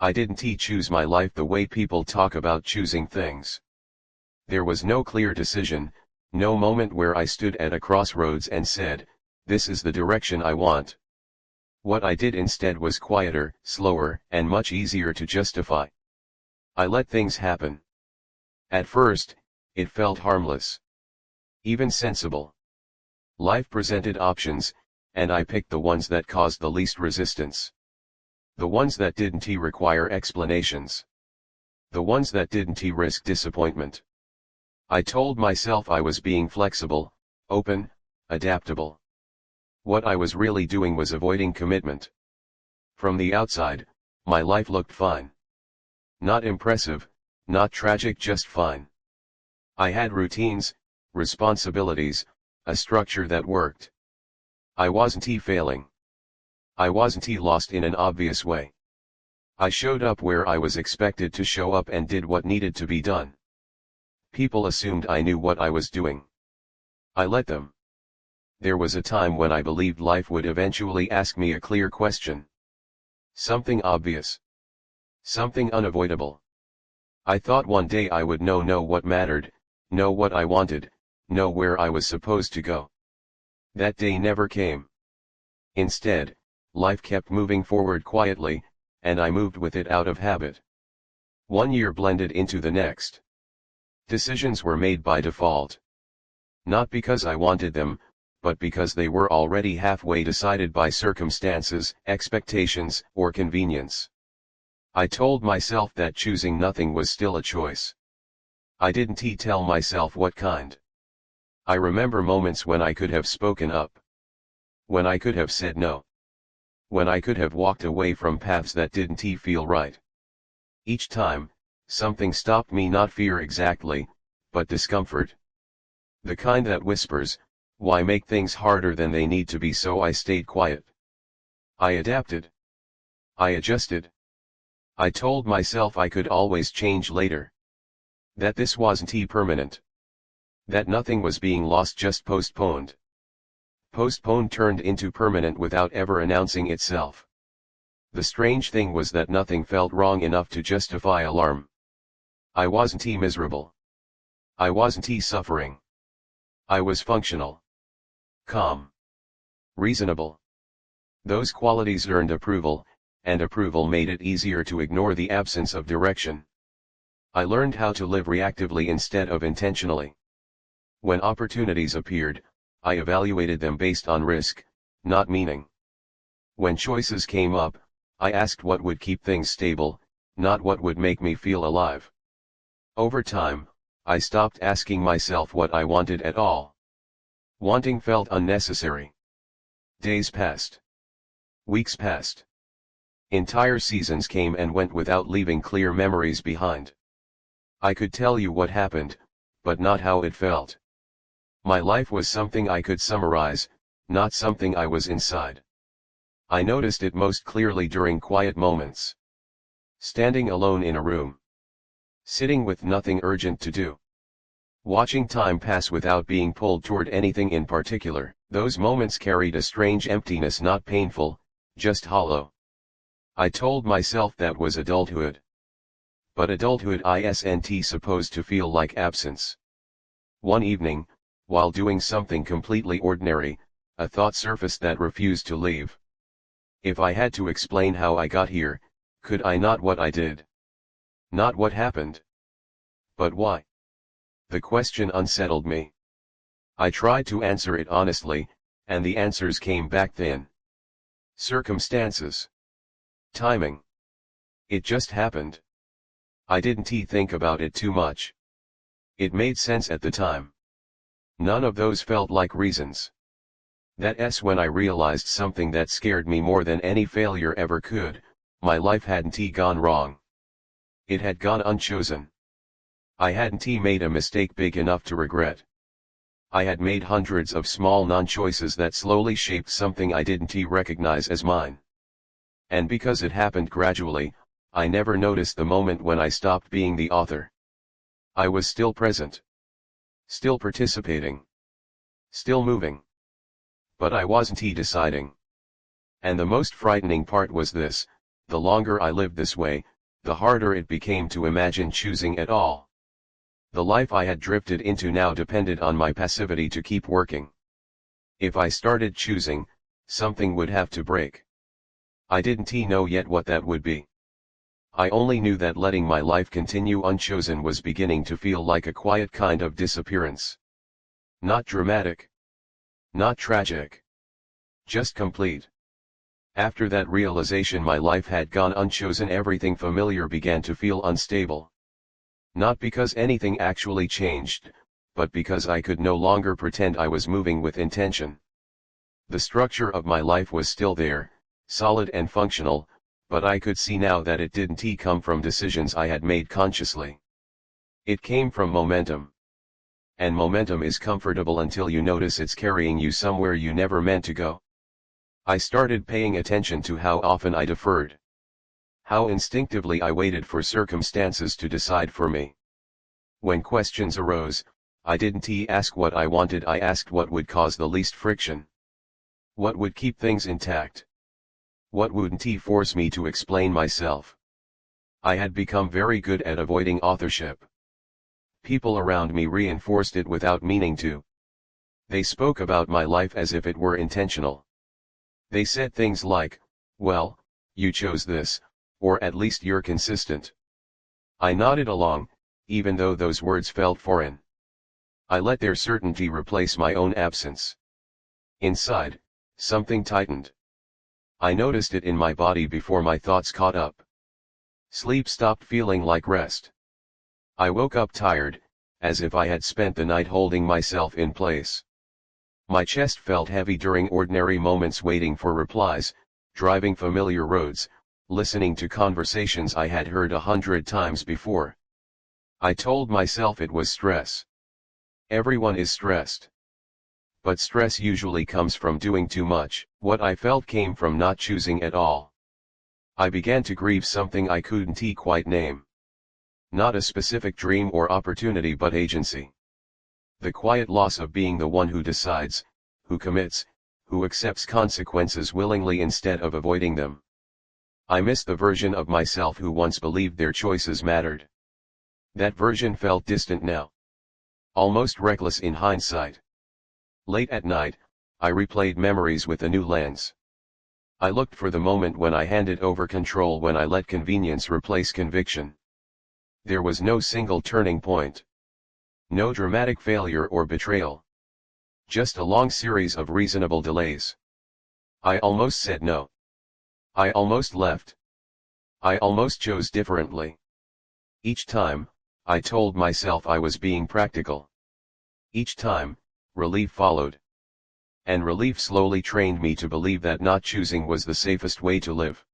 I didn't choose my life the way people talk about choosing things. There was no clear decision, no moment where I stood at a crossroads and said, this is the direction I want. What I did instead was quieter, slower, and much easier to justify. I let things happen. At first, it felt harmless. Even sensible. Life presented options, and I picked the ones that caused the least resistance. The ones that didn't require explanations. The ones that didn't risk disappointment. I told myself I was being flexible, open, adaptable. What I was really doing was avoiding commitment. From the outside, my life looked fine. Not impressive, not tragic, just fine. I had routines, responsibilities, a structure that worked. I wasn't failing. I wasn't lost in an obvious way. I showed up where I was expected to show up and did what needed to be done. People assumed I knew what I was doing. I let them. There was a time when I believed life would eventually ask me a clear question. Something obvious. Something unavoidable. I thought one day I would know what mattered, know what I wanted, know where I was supposed to go. That day never came. Instead, life kept moving forward quietly, and I moved with it out of habit. 1 year blended into the next. Decisions were made by default. Not because I wanted them, but because they were already halfway decided by circumstances, expectations, or convenience. I told myself that choosing nothing was still a choice. I didn't tell myself what kind. I remember moments when I could have spoken up. When I could have said no. When I could have walked away from paths that didn't feel right. Each time, something stopped me, not fear exactly, but discomfort. The kind that whispers, why make things harder than they need to be? So I stayed quiet. I adapted. I adjusted. I told myself I could always change later. That this wasn't permanent. That nothing was being lost, just postponed. Postponed turned into permanent without ever announcing itself. The strange thing was that nothing felt wrong enough to justify alarm. I wasn't miserable. I wasn't suffering. I was functional. Calm. Reasonable. Those qualities earned approval, and approval made it easier to ignore the absence of direction. I learned how to live reactively instead of intentionally. When opportunities appeared, I evaluated them based on risk, not meaning. When choices came up, I asked what would keep things stable, not what would make me feel alive. Over time, I stopped asking myself what I wanted at all. Wanting felt unnecessary. Days passed. Weeks passed. Entire seasons came and went without leaving clear memories behind. I could tell you what happened, but not how it felt. My life was something I could summarize, not something I was inside. I noticed it most clearly during quiet moments. Standing alone in a room. Sitting with nothing urgent to do. Watching time pass without being pulled toward anything in particular. Those moments carried a strange emptiness, not painful, just hollow. I told myself that was adulthood. But adulthood isn't supposed to feel like absence. One evening, while doing something completely ordinary, a thought surfaced that refused to leave. If I had to explain how I got here, could I not what I did? Not what happened. But why? The question unsettled me. I tried to answer it honestly, and the answers came back thin. Circumstances. Timing. It just happened. I didn't think about it too much. It made sense at the time. None of those felt like reasons. That's when I realized something that scared me more than any failure ever could. My life hadn't gone wrong. It had gone unchosen. I hadn't made a mistake big enough to regret. I had made hundreds of small non-choices that slowly shaped something I didn't recognize as mine. And because it happened gradually, I never noticed the moment when I stopped being the author. I was still present. Still participating. Still moving. But I wasn't deciding. And the most frightening part was this: the longer I lived this way, the harder it became to imagine choosing at all. The life I had drifted into now depended on my passivity to keep working. If I started choosing, something would have to break. I didn't know yet what that would be. I only knew that letting my life continue unchosen was beginning to feel like a quiet kind of disappearance. Not dramatic. Not tragic. Just complete. After that realization my life had gone unchosen, everything familiar began to feel unstable. Not because anything actually changed, but because I could no longer pretend I was moving with intention. The structure of my life was still there, solid and functional, but I could see now that it didn't come from decisions I had made consciously. It came from momentum. And momentum is comfortable until you notice it's carrying you somewhere you never meant to go. I started paying attention to how often I deferred. How instinctively I waited for circumstances to decide for me. When questions arose, I didn't ask what I wanted, I asked what would cause the least friction. What would keep things intact? What wouldn't force me to explain myself? I had become very good at avoiding authorship. People around me reinforced it without meaning to. They spoke about my life as if it were intentional. They said things like, "Well, you chose this, or at least you're consistent." I nodded along, even though those words felt foreign. I let their certainty replace my own absence. Inside, something tightened. I noticed it in my body before my thoughts caught up. Sleep stopped feeling like rest. I woke up tired, as if I had spent the night holding myself in place. My chest felt heavy during ordinary moments, waiting for replies, driving familiar roads, listening to conversations I had heard 100 times before. I told myself it was stress. Everyone is stressed. But stress usually comes from doing too much. What I felt came from not choosing at all. I began to grieve something I couldn't quite name. Not a specific dream or opportunity, but agency. The quiet loss of being the one who decides, who commits, who accepts consequences willingly instead of avoiding them. I missed the version of myself who once believed their choices mattered. That version felt distant now. Almost reckless in hindsight. Late at night, I replayed memories with a new lens. I looked for the moment when I handed over control, when I let convenience replace conviction. There was no single turning point. No dramatic failure or betrayal. Just a long series of reasonable delays. I almost said no. I almost left. I almost chose differently. Each time, I told myself I was being practical. Each time, relief followed. And relief slowly trained me to believe that not choosing was the safest way to live.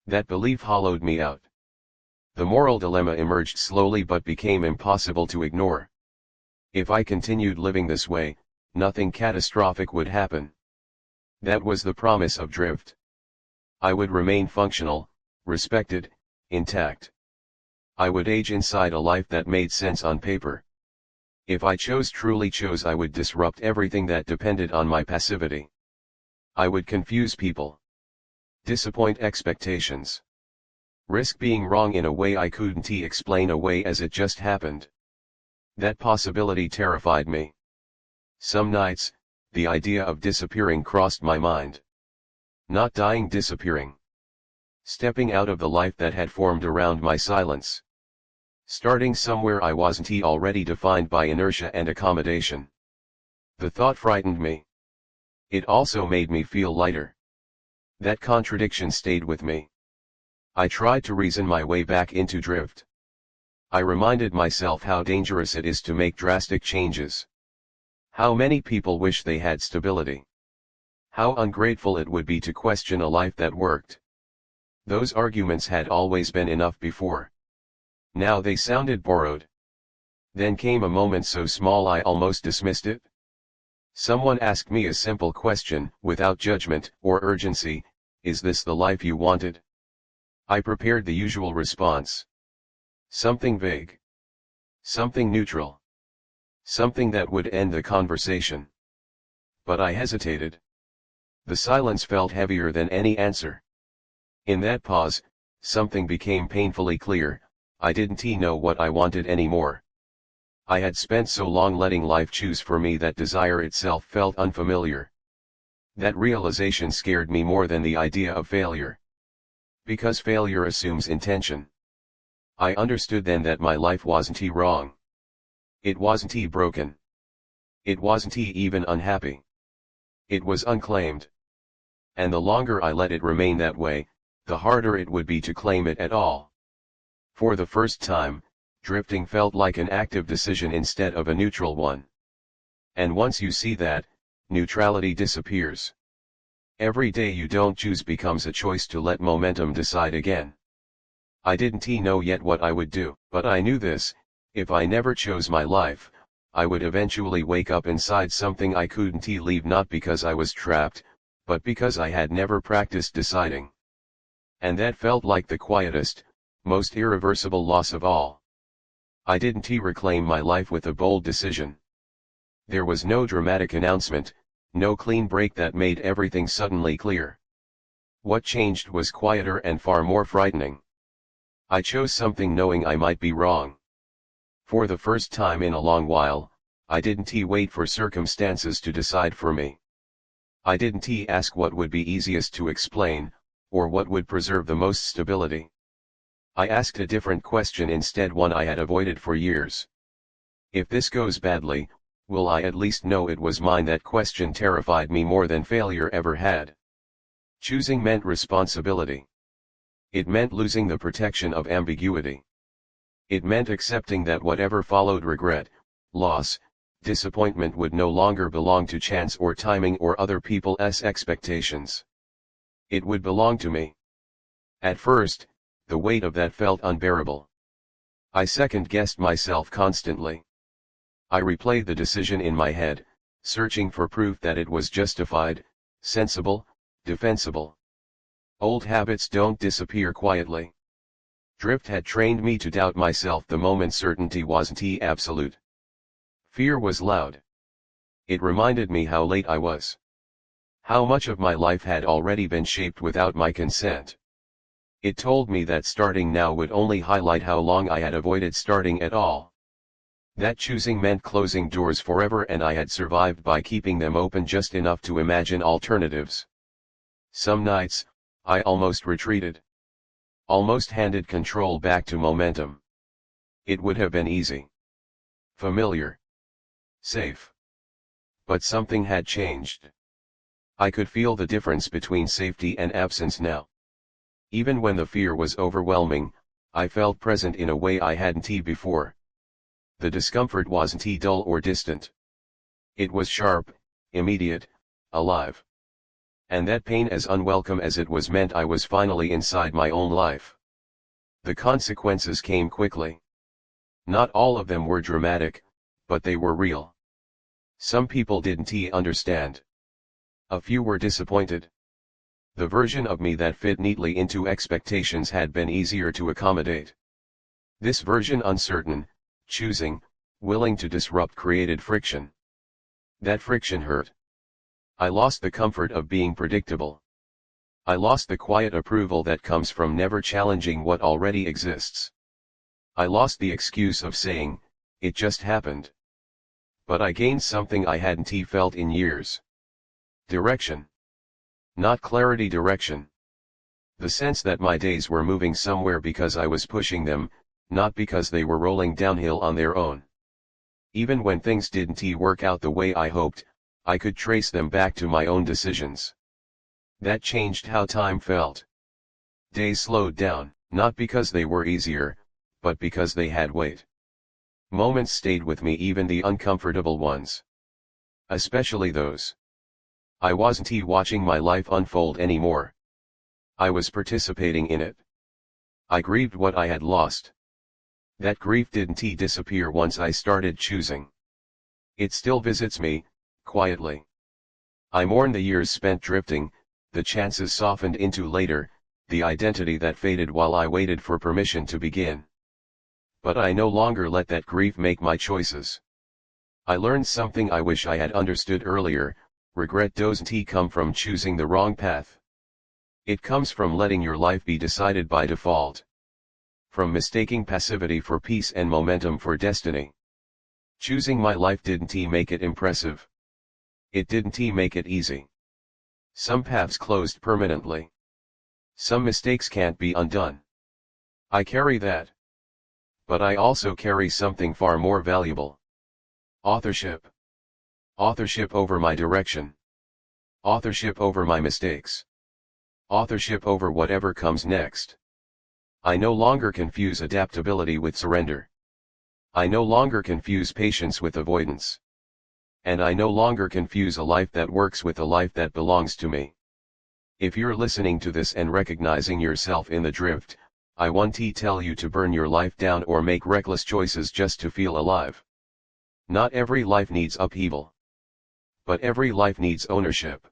That belief hollowed me out. The moral dilemma emerged slowly but became impossible to ignore. If I continued living this way, nothing catastrophic would happen. That was the promise of drift. I would remain functional, respected, intact. I would age inside a life that made sense on paper. If I truly chose, I would disrupt everything that depended on my passivity. I would confuse people. Disappoint expectations. Risk being wrong in a way I couldn't explain away as it just happened. That possibility terrified me. Some nights, the idea of disappearing crossed my mind. Not dying, disappearing. Stepping out of the life that had formed around my silence. Starting somewhere I wasn't already defined by inertia and accommodation. The thought frightened me. It also made me feel lighter. That contradiction stayed with me. I tried to reason my way back into drift. I reminded myself how dangerous it is to make drastic changes. How many people wish they had stability. How ungrateful it would be to question a life that worked. Those arguments had always been enough before. Now they sounded borrowed. Then came a moment so small I almost dismissed it. Someone asked me a simple question, without judgment or urgency: "Is this the life you wanted?" I prepared the usual response. Something vague. Something neutral. Something that would end the conversation. But I hesitated. The silence felt heavier than any answer. In that pause, something became painfully clear: I didn't know what I wanted anymore. I had spent so long letting life choose for me that desire itself felt unfamiliar. That realization scared me more than the idea of failure. Because failure assumes intention. I understood then that my life wasn't wrong. It wasn't broken. It wasn't even unhappy. It was unclaimed. And the longer I let it remain that way, the harder it would be to claim it at all. For the first time, drifting felt like an active decision instead of a neutral one. And once you see that, neutrality disappears. Every day you don't choose becomes a choice to let momentum decide again. I didn't know yet what I would do, but I knew this: if I never chose my life, I would eventually wake up inside something I couldn't leave, not because I was trapped, but because I had never practiced deciding. And that felt like the quietest, most irreversible loss of all. I didn't reclaim my life with a bold decision. There was no dramatic announcement, no clean break that made everything suddenly clear. What changed was quieter and far more frightening. I chose something knowing I might be wrong. For the first time in a long while, I didn't wait for circumstances to decide for me. I didn't ask what would be easiest to explain, or what would preserve the most stability. I asked a different question instead, one I had avoided for years. If this goes badly, will I at least know it was mine? That question terrified me more than failure ever had. Choosing meant responsibility. It meant losing the protection of ambiguity. It meant accepting that whatever followed, regret, loss, disappointment, would no longer belong to chance or timing or other people's expectations. It would belong to me. At first, the weight of that felt unbearable. I second-guessed myself constantly. I replayed the decision in my head, searching for proof that it was justified, sensible, defensible. Old habits don't disappear quietly. Drift had trained me to doubt myself the moment certainty wasn't absolute. Fear was loud. It reminded me how late I was. How much of my life had already been shaped without my consent. It told me that starting now would only highlight how long I had avoided starting at all. That choosing meant closing doors forever, and I had survived by keeping them open just enough to imagine alternatives. Some nights, I almost retreated. Almost handed control back to momentum. It would have been easy. Familiar. Safe. But something had changed. I could feel the difference between safety and absence now. Even when the fear was overwhelming, I felt present in a way I hadn't before. The discomfort wasn't dull or distant. It was sharp, immediate, alive. And that pain, as unwelcome as it was, meant I was finally inside my own life. The consequences came quickly. Not all of them were dramatic, but they were real. Some people didn't understand. A few were disappointed. The version of me that fit neatly into expectations had been easier to accommodate. This version, uncertain, choosing, willing to disrupt, created friction. That friction hurt. I lost the comfort of being predictable. I lost the quiet approval that comes from never challenging what already exists. I lost the excuse of saying, "It just happened." But I gained something I hadn't felt in years. Direction. Not clarity, direction. The sense that my days were moving somewhere because I was pushing them, not because they were rolling downhill on their own. Even when things didn't work out the way I hoped, I could trace them back to my own decisions. That changed how time felt. Days slowed down, not because they were easier, but because they had weight. Moments stayed with me, even the uncomfortable ones. Especially those. I wasn't watching my life unfold anymore. I was participating in it. I grieved what I had lost. That grief didn't disappear once I started choosing. It still visits me, quietly. I mourn the years spent drifting, the chances softened into later, the identity that faded while I waited for permission to begin. But I no longer let that grief make my choices. I learned something I wish I had understood earlier: regret doesn't come from choosing the wrong path. It comes from letting your life be decided by default. From mistaking passivity for peace and momentum for destiny. Choosing my life didn't make it impressive. It didn't make it easy. Some paths closed permanently. Some mistakes can't be undone. I carry that. But I also carry something far more valuable. Authorship. Authorship over my direction. Authorship over my mistakes. Authorship over whatever comes next. I no longer confuse adaptability with surrender. I no longer confuse patience with avoidance. And I no longer confuse a life that works with a life that belongs to me. If you're listening to this and recognizing yourself in the drift, I want to tell you to burn your life down or make reckless choices just to feel alive. Not every life needs upheaval. But every life needs ownership.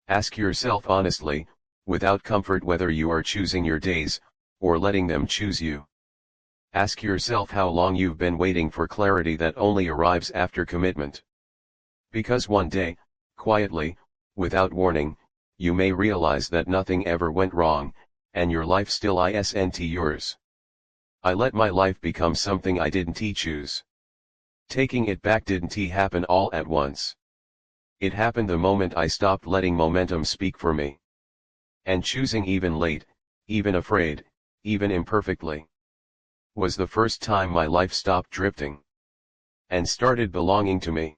Ask yourself honestly, without comfort, whether you are choosing your days, or letting them choose you. Ask yourself how long you've been waiting for clarity that only arrives after commitment. Because one day, quietly, without warning, you may realize that nothing ever went wrong, and your life still isn't yours. I let my life become something I didn't choose. Taking it back didn't happen all at once. It happened the moment I stopped letting momentum speak for me. And choosing, even late, even afraid, even imperfectly, was the first time my life stopped drifting and started belonging to me.